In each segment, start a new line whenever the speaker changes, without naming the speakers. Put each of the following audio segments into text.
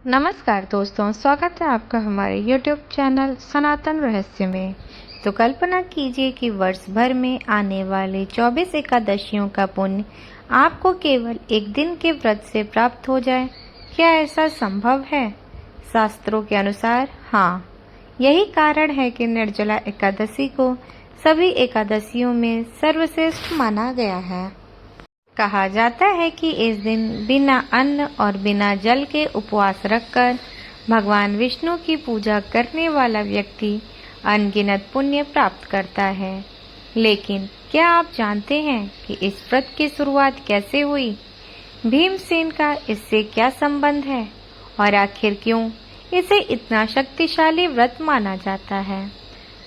नमस्कार दोस्तों, स्वागत है आपका हमारे YouTube चैनल सनातन रहस्य में। तो कल्पना कीजिए कि वर्ष भर में आने वाले 24 एकादशियों का पुण्य आपको केवल एक दिन के व्रत से प्राप्त हो जाए। क्या ऐसा संभव है? शास्त्रों के अनुसार हाँ। यही कारण है कि निर्जला एकादशी को सभी एकादशियों में सर्वश्रेष्ठ माना गया है। कहा जाता है कि इस दिन बिना अन्न और बिना जल के उपवास रखकर भगवान विष्णु की पूजा करने वाला व्यक्ति अनगिनत पुण्य प्राप्त करता है। लेकिन क्या आप जानते हैं कि इस व्रत की शुरुआत कैसे हुई? भीमसेन का इससे क्या संबंध है और आखिर क्यों इसे इतना शक्तिशाली व्रत माना जाता है?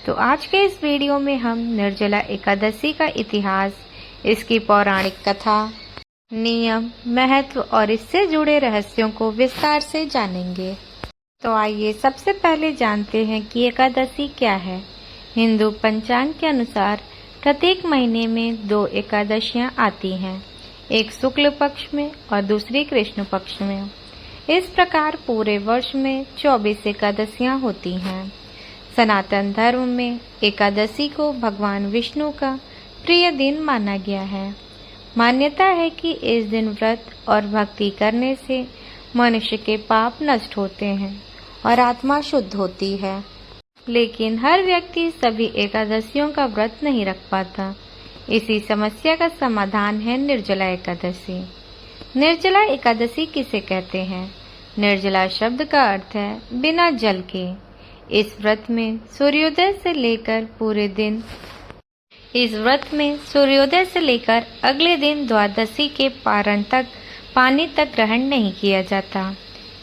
तो आज के इस वीडियो में हम निर्जला एकादशी का इतिहास, इसकी पौराणिक कथा, नियम, महत्व और इससे जुड़े रहस्यों को विस्तार से जानेंगे। तो आइए सबसे पहले जानते हैं कि एकादशी क्या है। हिंदू पंचांग के अनुसार प्रत्येक महीने में 2 एकादशियां आती हैं, एक शुक्ल पक्ष में और दूसरी कृष्ण पक्ष में। इस प्रकार पूरे वर्ष में 24 एकादशियां होती हैं। सनातन धर्म में एकादशी को भगवान विष्णु का प्रिय दिन माना गया है। मान्यता है कि इस दिन व्रत और भक्ति करने से मनुष्य के पाप नष्ट होते हैं और आत्मा शुद्ध होती है। लेकिन हर व्यक्ति सभी एकादशियों का व्रत नहीं रख पाता। इसी समस्या का समाधान है निर्जला एकादशी। निर्जला एकादशी किसे कहते हैं? निर्जला शब्द का अर्थ है बिना जल के। इस व्रत में सूर्योदय से लेकर अगले दिन द्वादशी के पारण तक पानी तक ग्रहण नहीं किया जाता।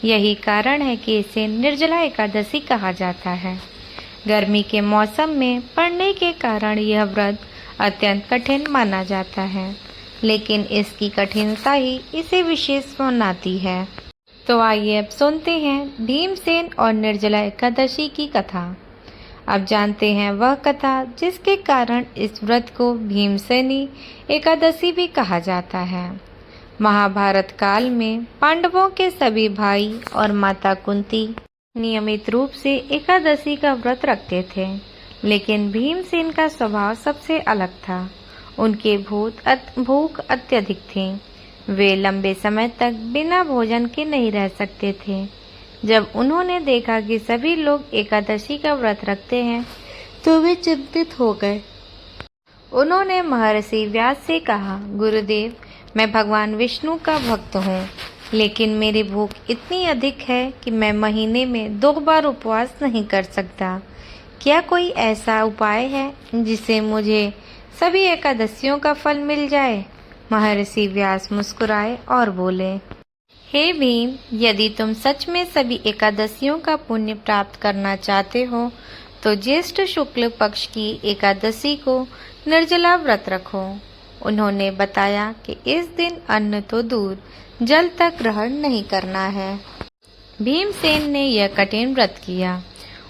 यही कारण है कि इसे निर्जला एकादशी कहा जाता है। गर्मी के मौसम में पड़ने के कारण यह व्रत अत्यंत कठिन माना जाता है, लेकिन इसकी कठिनता ही इसे विशेष बनाती है। तो आइए अब सुनते हैं भीमसेन और निर्जला एकादशी की कथा। अब जानते हैं वह कथा जिसके कारण इस व्रत को भीमसेनी एकादशी भी कहा जाता है। महाभारत काल में पांडवों के सभी भाई और माता कुंती नियमित रूप से एकादशी का व्रत रखते थे, लेकिन भीमसेन का स्वभाव सबसे अलग था। उनके भूख अत्यधिक थी। वे लंबे समय तक बिना भोजन के नहीं रह सकते थे। जब उन्होंने देखा कि सभी लोग एकादशी का व्रत रखते हैं तो वे चिंतित हो गए। उन्होंने महर्षि व्यास से कहा, गुरुदेव, मैं भगवान विष्णु का भक्त हूँ, लेकिन मेरी भूख इतनी अधिक है कि मैं महीने में 2 बार उपवास नहीं कर सकता। क्या कोई ऐसा उपाय है जिससे मुझे सभी एकादशियों का फल मिल जाए? महर्षि व्यास मुस्कुराए और बोले, हे भीम, यदि तुम सच में सभी एकादशियों का पुण्य प्राप्त करना चाहते हो तो ज्येष्ठ शुक्ल पक्ष की एकादशी को निर्जला व्रत रखो। उन्होंने बताया कि इस दिन अन्न तो दूर, जल तक ग्रहण नहीं करना है। भीमसेन ने यह कठिन व्रत किया।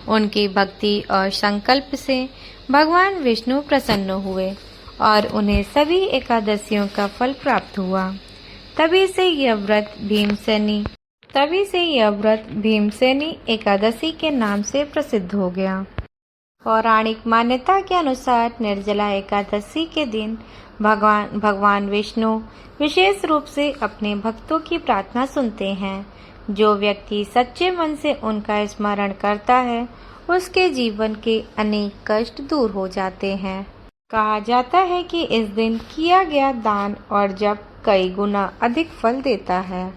उनकी भक्ति और संकल्प से भगवान विष्णु प्रसन्न हुए और उन्हें सभी एकादशियों का फल प्राप्त हुआ। तभी से यह व्रत भीमसेनी एकादशी के नाम से प्रसिद्ध हो गया। पौराणिक मान्यता के अनुसार निर्जला एकादशी के दिन भगवान विष्णु विशेष रूप से अपने भक्तों की प्रार्थना सुनते हैं। जो व्यक्ति सच्चे मन से उनका स्मरण करता है, उसके जीवन के अनेक कष्ट दूर हो जाते हैं। कहा जाता है कि इस दिन किया गया दान और जप कई गुना अधिक फल देता है।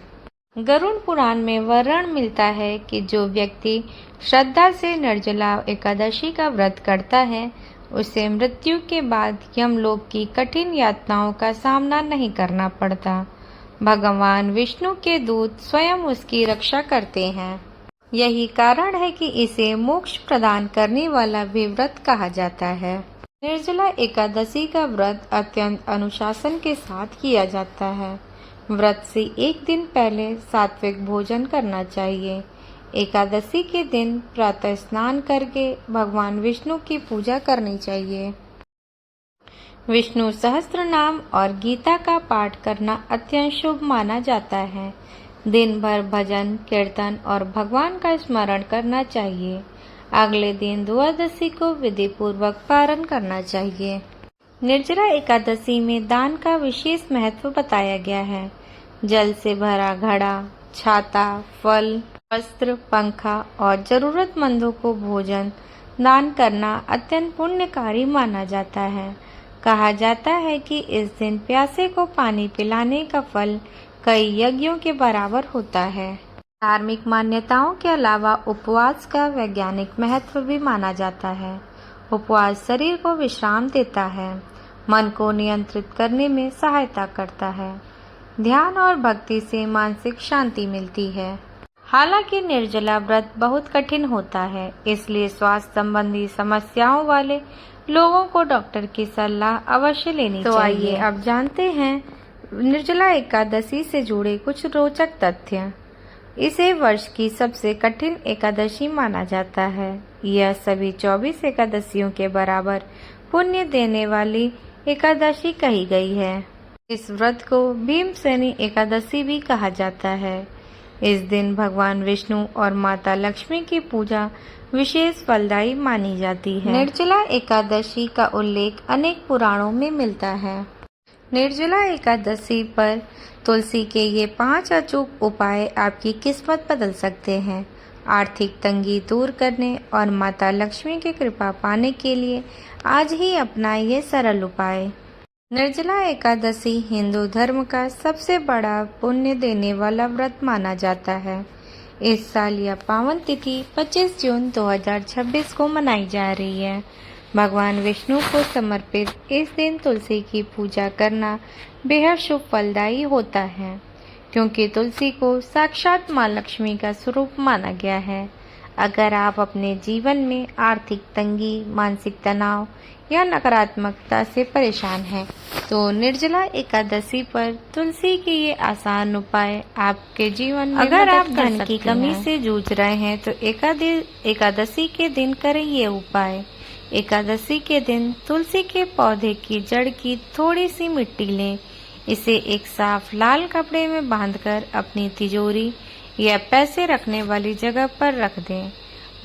गरुड़ पुराण में वर्णन मिलता है कि जो व्यक्ति श्रद्धा से निर्जला एकादशी का व्रत करता है, उसे मृत्यु के बाद यमलोक की कठिन यातनाओं का सामना नहीं करना पड़ता। भगवान विष्णु के दूत स्वयं उसकी रक्षा करते हैं। यही कारण है कि इसे मोक्ष प्रदान करने वाला भी व्रत कहा जाता है। निर्जला एकादशी का व्रत अत्यंत अनुशासन के साथ किया जाता है। व्रत से एक दिन पहले सात्विक भोजन करना चाहिए। एकादशी के दिन प्रातः स्नान करके भगवान विष्णु की पूजा करनी चाहिए। विष्णु सहस्त्र नाम और गीता का पाठ करना अत्यंत शुभ माना जाता है। दिन भर भजन कीर्तन और भगवान का स्मरण करना चाहिए। अगले दिन द्वादशी को विधि पूर्वक पारण करना चाहिए। निर्जला एकादशी में दान का विशेष महत्व बताया गया है। जल से भरा घड़ा, छाता, फल, वस्त्र, पंखा और जरूरतमंदों को भोजन दान करना अत्यंत पुण्यकारी माना जाता है। कहा जाता है कि इस दिन प्यासे को पानी पिलाने का फल कई यज्ञों के बराबर होता है। धार्मिक मान्यताओं के अलावा उपवास का वैज्ञानिक महत्व भी माना जाता है। उपवास शरीर को विश्राम देता है, मन को नियंत्रित करने में सहायता करता है। ध्यान और भक्ति से मानसिक शांति मिलती है। हालांकि निर्जला व्रत बहुत कठिन होता है, इसलिए स्वास्थ्य संबंधी समस्याओं वाले लोगों को डॉक्टर की सलाह अवश्य लेनी चाहिए। तो आइए अब जानते हैं निर्जला एकादशी से जुड़े कुछ रोचक तथ्य। इसे वर्ष की सबसे कठिन एकादशी माना जाता है। यह सभी 24 एकादशियों के बराबर पुण्य देने वाली एकादशी कही गई है। इस व्रत को भीमसेनी एकादशी भी कहा जाता है। इस दिन भगवान विष्णु और माता लक्ष्मी की पूजा विशेष फलदायी मानी जाती है। निर्जला एकादशी का उल्लेख अनेक पुराणों में मिलता है। निर्जला एकादशी पर तुलसी के ये 5 अचूक उपाय आपकी किस्मत बदल सकते हैं। आर्थिक तंगी दूर करने और माता लक्ष्मी की कृपा पाने के लिए आज ही अपनाएं ये सरल उपाय। निर्जला एकादशी हिंदू धर्म का सबसे बड़ा पुण्य देने वाला व्रत माना जाता है। इस साल यह पावन तिथि 25 जून 2026 को मनाई जा रही है। भगवान विष्णु को समर्पित इस दिन तुलसी की पूजा करना बेहद शुभ फलदायी होता है, क्योंकि तुलसी को साक्षात माँ लक्ष्मी का स्वरूप माना गया है। अगर आप अपने जीवन में आर्थिक तंगी, मानसिक तनाव या नकारात्मकता से परेशान हैं, तो निर्जला एकादशी पर तुलसी के ये आसान उपाय आपके जीवन में अगर आप धन की कमी से जूझ रहे हैं तो एकादशी के दिन करें ये उपाय। एकादशी के दिन तुलसी के पौधे की जड़ की थोड़ी सी मिट्टी लें। इसे एक साफ लाल कपड़े में बांधकर अपनी तिजोरी या पैसे रखने वाली जगह पर रख दें।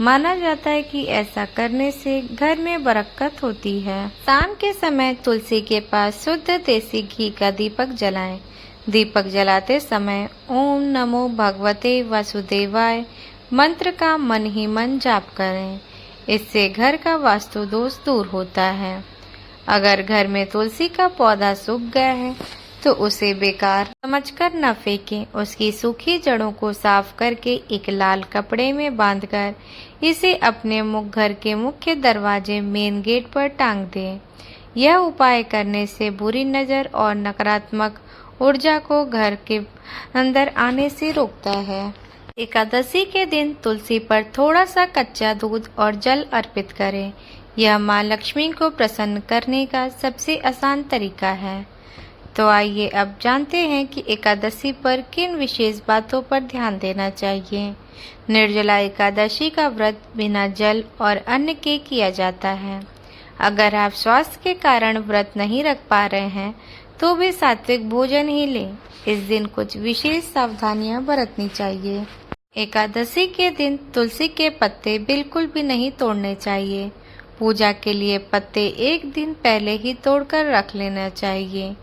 माना जाता है कि ऐसा करने से घर में बरकत होती है। शाम के समय तुलसी के पास शुद्ध देसी घी का दीपक जलाएं। दीपक जलाते समय ओम नमो भगवते वासुदेवाय मंत्र का मन ही मन जाप करें। इससे घर का वास्तु दोष दूर होता है। अगर घर में तुलसी का पौधा सूख गया है तो उसे बेकार समझकर न फेंकें। उसकी सूखी जड़ों को साफ करके एक लाल कपड़े में बांधकर इसे अपने घर के मुख्य दरवाजे मेन गेट पर टांग दें। यह उपाय करने से बुरी नज़र और नकारात्मक ऊर्जा को घर के अंदर आने से रोकता है। एकादशी के दिन तुलसी पर थोड़ा सा कच्चा दूध और जल अर्पित करें। यह माँ लक्ष्मी को प्रसन्न करने का सबसे आसान तरीका है। तो आइए अब जानते हैं कि एकादशी पर किन विशेष बातों पर ध्यान देना चाहिए। निर्जला एकादशी का व्रत बिना जल और अन्न के किया जाता है। अगर आप स्वास्थ्य के कारण व्रत नहीं रख पा रहे हैं तो भी सात्विक भोजन ही लें। इस दिन कुछ विशेष सावधानियां बरतनी चाहिए। एकादशी के दिन तुलसी के पत्ते बिल्कुल भी नहीं तोड़ने चाहिए। पूजा के लिए पत्ते एक दिन पहले ही तोड़कर रख लेना चाहिए।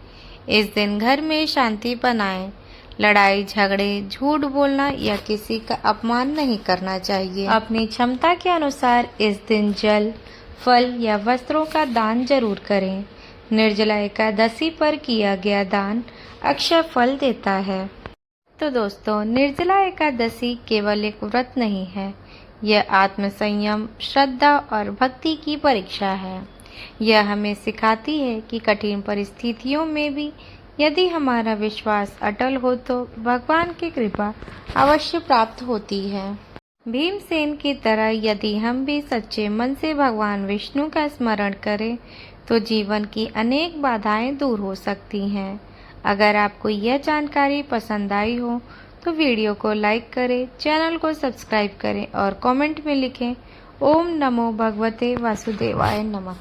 इस दिन घर में शांति बनाएं। लड़ाई झगड़े, झूठ बोलना या किसी का अपमान नहीं करना चाहिए। अपनी क्षमता के अनुसार इस दिन जल, फल या वस्त्रों का दान जरूर करें। निर्जला एकादशी पर किया गया दान अक्षय फल देता है। तो दोस्तों, निर्जला एकादशी केवल एक व्रत नहीं है, यह आत्मसंयम, श्रद्धा और भक्ति की परीक्षा है। यह हमें सिखाती है कि कठिन परिस्थितियों में भी यदि हमारा विश्वास अटल हो तो भगवान की कृपा अवश्य प्राप्त होती है। भीमसेन की तरह यदि हम भी सच्चे मन से भगवान विष्णु का स्मरण करें तो जीवन की अनेक बाधाएं दूर हो सकती हैं। अगर आपको यह जानकारी पसंद आई हो तो वीडियो को लाइक करें, चैनल को सब्सक्राइब करें और कमेंट में लिखें ओम नमो भगवते वासुदेवाय नमः।